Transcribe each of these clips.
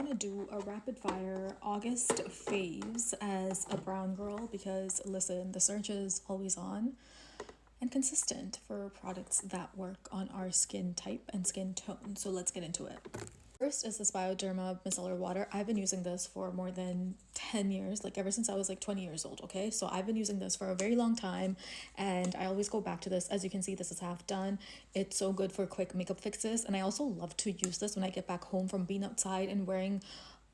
want to do a rapid fire August faves as a brown girl because listen, the search is always on and consistent for products that work on our skin type and skin tone. So let's get into it. First is this Bioderma micellar water. I've been using this for more than 10 years, like ever since I was like 20 years old, okay? So I've been using this for a very long time and I always go back to this. As you can see, this is half done. It's so good for quick makeup fixes, and I also love to use this when I get back home from being outside and wearing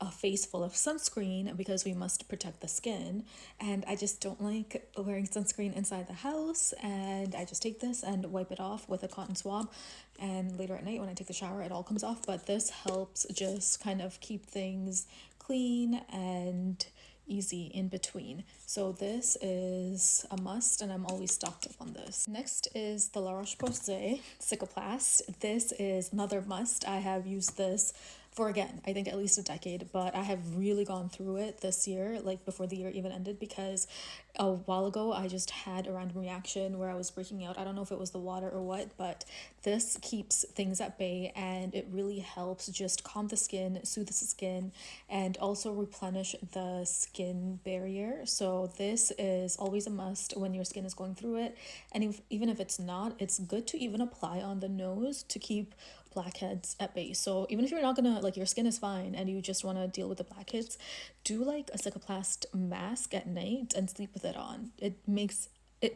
a face full of sunscreen because we must protect the skin, and I just don't like wearing sunscreen inside the house, and I just take this and wipe it off with a cotton swab, and later at night when I take the shower it all comes off. But this helps just kind of keep things clean and easy in between. So this is a must and I'm always stocked up on this. Next is the La Roche-Posay Cicaplast. This is another must. I have used this for, again, I think at least a decade, but I have really gone through it this year, like before the year even ended, because a while ago I just had a random reaction where I was breaking out. I don't know if it was the water or what, but this keeps things at bay and it really helps just calm the skin, soothe the skin, and also replenish the skin barrier. So this is always a must when your skin is going through it, and even if it's not, it's good to even apply on the nose to keep blackheads at bay. So even if you're not gonna, like, your skin is fine and you just want to deal with the blackheads, do like a Cicaplast mask at night and sleep with it on.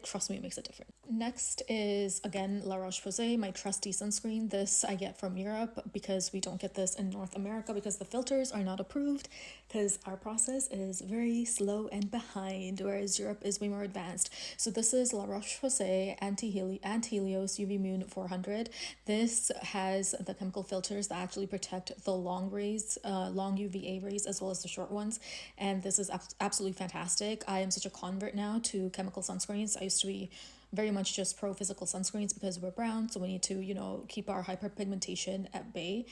Trust me, it makes a difference. Next is, again, La Roche-Posay, my trusty sunscreen. This I get from Europe because we don't get this in North America because the filters are not approved, because our process is very slow and behind, whereas Europe is way more advanced. So this is La Roche-Posay Anti-Helios UV Moon 400. This has the chemical filters that actually protect the long UVA rays as well as the short ones, and this is absolutely fantastic. I am such a convert now to chemical sunscreens. I used to be very much just pro physical sunscreens because we're brown, so we need to, keep our hyperpigmentation at bay.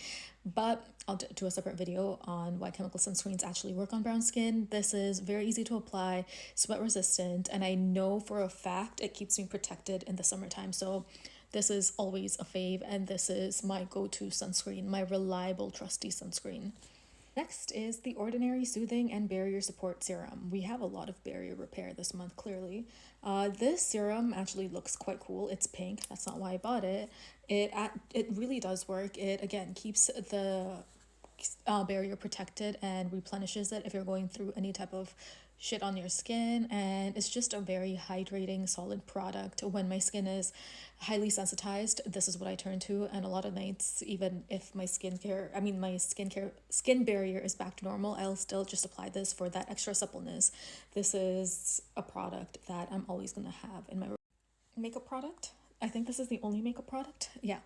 But I'll do a separate video on why chemical sunscreens actually work on brown skin. This is very easy to apply, sweat resistant, and I know for a fact it keeps me protected in the summertime. So this is always a fave, and this is my go-to sunscreen, my reliable, trusty sunscreen. Next is the Ordinary Soothing and Barrier Support Serum. We have a lot of barrier repair this month, clearly. This serum actually looks quite cool. It's pink. That's not why I bought it. It really does work. It, again, keeps the barrier protected and replenishes it if you're going through any type of shit on your skin, and it's just a very hydrating, solid product. When my skin is highly sensitized, this is what I turn to, and a lot of nights, even if my skin barrier is back to normal, I'll still just apply this for that extra suppleness. This is a product that I'm always gonna have in my makeup product. I think this is the only makeup product. Yeah.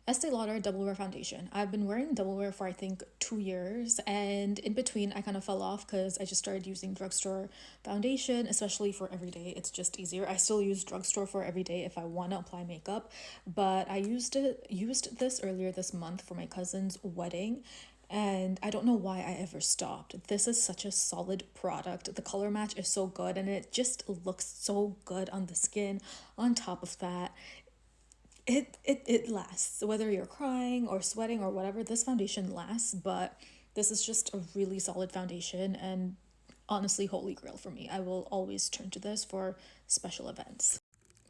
Estee Lauder Double Wear Foundation. I've been wearing Double Wear for I think 2 years, and in between I kind of fell off because I just started using drugstore foundation, especially for everyday. It's just easier. I still use drugstore for everyday if I want to apply makeup, but I used this earlier this month for my cousin's wedding, and I don't know why I ever stopped. This is such a solid product. The color match is so good and it just looks so good on the skin. On top of that, it lasts. Whether you're crying or sweating or whatever, this foundation lasts. But this is just a really solid foundation, and honestly, holy grail for me. I will always turn to this for special events.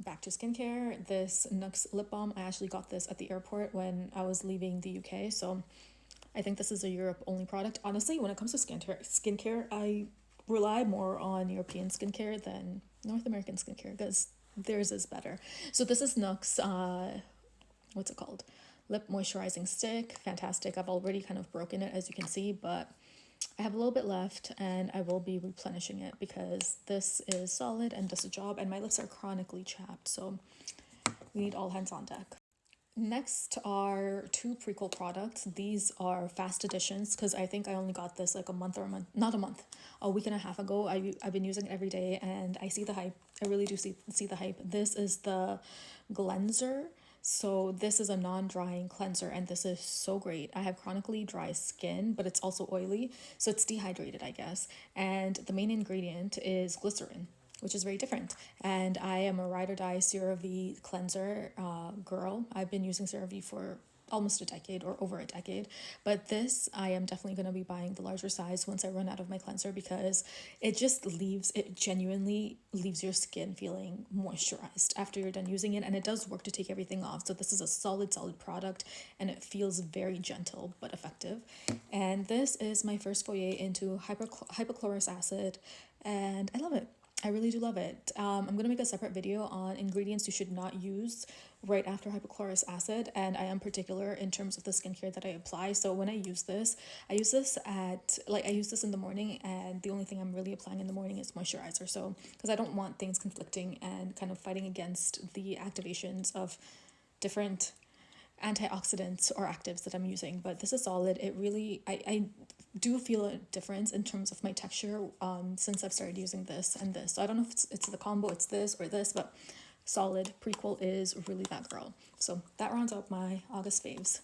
Back to skincare, this Nux lip balm. I actually got this at the airport when I was leaving the UK, so I think this is a Europe only product. Honestly, when it comes to skincare, I rely more on European skincare than North American skincare because theirs is better. So this is Nux, what's it called? Lip moisturizing stick. Fantastic. I've already kind of broken it, as you can see, but I have a little bit left and I will be replenishing it because this is solid and does the job, and my lips are chronically chapped, so we need all hands on deck. Next are two prequel products. These are fast additions because I think I only got this like a week and a half ago. I've been using it every day and I see the hype. I really do see the hype. This is the Cleanser. So this is a non-drying cleanser and this is so great. I have chronically dry skin, but it's also oily, so it's dehydrated, I guess. And the main ingredient is glycerin, which is very different. And I am a ride or die CeraVe cleanser girl. I've been using CeraVe for almost a decade or over a decade. But this, I am definitely going to be buying the larger size once I run out of my cleanser, because it genuinely leaves your skin feeling moisturized after you're done using it. And it does work to take everything off. So this is a solid product, and it feels very gentle but effective. And this is my first foyer into hypochlorous acid, and I love it. I really do love it. I'm going to make a separate video on ingredients you should not use right after hypochlorous acid, and I am particular in terms of the skincare that I apply. So when I use this in the morning, and the only thing I'm really applying in the morning is moisturizer. So because I don't want things conflicting and kind of fighting against the activations of different antioxidants or actives that I'm using. But this is solid. It really, I do feel a difference in terms of my texture since I've started using this and this. So I don't know if it's the combo, it's this or this, but solid. Prequel is really that girl. So that rounds out my August faves.